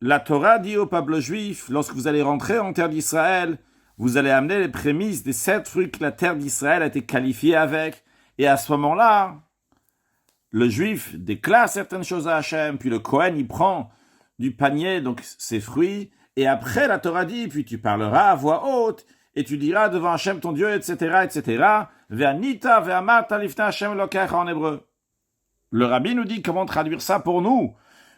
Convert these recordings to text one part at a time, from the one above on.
La Torah dit au peuple juif, lorsque vous allez rentrer en terre d'Israël, vous allez amener les prémices des 7 fruits que la terre d'Israël a été qualifiée avec. Et à ce moment-là, le juif déclare certaines choses à Hachem, puis le Kohen y prend du panier, donc ses fruits, et après la Torah dit, puis tu parleras à voix haute, et tu diras devant Hachem ton Dieu, etc., etc., Ve'anita ve'amata lifnei Hachem Elokecha en hébreu. Le rabbi nous dit comment traduire ça pour nous,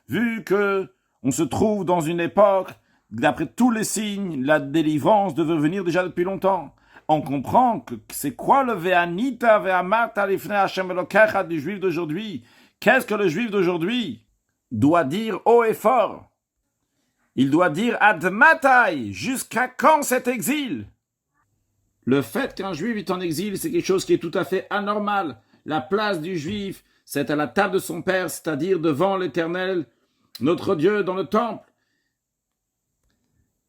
vu que on se trouve dans une époque, d'après tous les signes, la délivrance devait venir déjà depuis longtemps. On comprend que c'est quoi le Ve'anita ve'amata lifnei Hachem Elokecha du juif d'aujourd'hui. Qu'est-ce que le juif d'aujourd'hui doit dire haut et fort? Il doit dire Ad matai, jusqu'à quand cet exil? Le fait qu'un juif est en exil, c'est quelque chose qui est tout à fait anormal. La place du juif, c'est à la table de son père, c'est-à-dire devant l'Éternel, notre Dieu, dans le temple.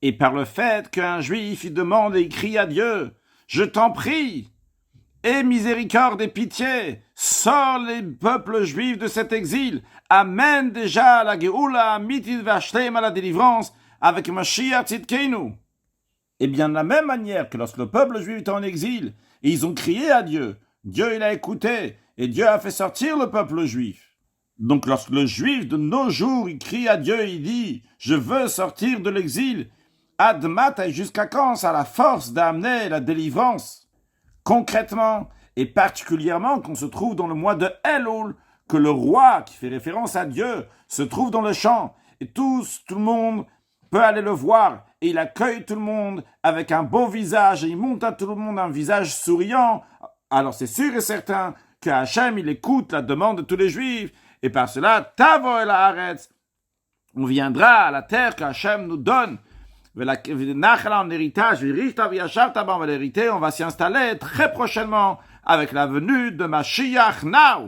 Et par le fait qu'un juif, il demande et il crie à Dieu, je t'en prie, aie miséricorde et pitié, sors les peuples juifs de cet exil, amène déjà à la Géoula, amitit v'ashleim, à la délivrance, avec Mashiach Tzidkenu. Et bien de la même manière que lorsque le peuple juif était en exil, et ils ont crié à Dieu, Dieu il a écouté, et Dieu a fait sortir le peuple juif. Donc lorsque le juif de nos jours, il crie à Dieu, il dit, je veux sortir de l'exil, Ad matai, jusqu'à quand ça a la force d'amener la délivrance? Concrètement, et particulièrement qu'on se trouve dans le mois de Elul, que le roi, qui fait référence à Dieu, se trouve dans le champ, et tout le monde peut aller le voir, et il accueille tout le monde avec un beau visage, et il montre à tout le monde un visage souriant. Alors c'est sûr et certain que Hachem, il écoute la demande de tous les Juifs, et par cela, Tavo el haaretz, on viendra à la terre que Hachem nous donne, en héritage, on va s'y installer très prochainement avec la venue de Mashiach Now.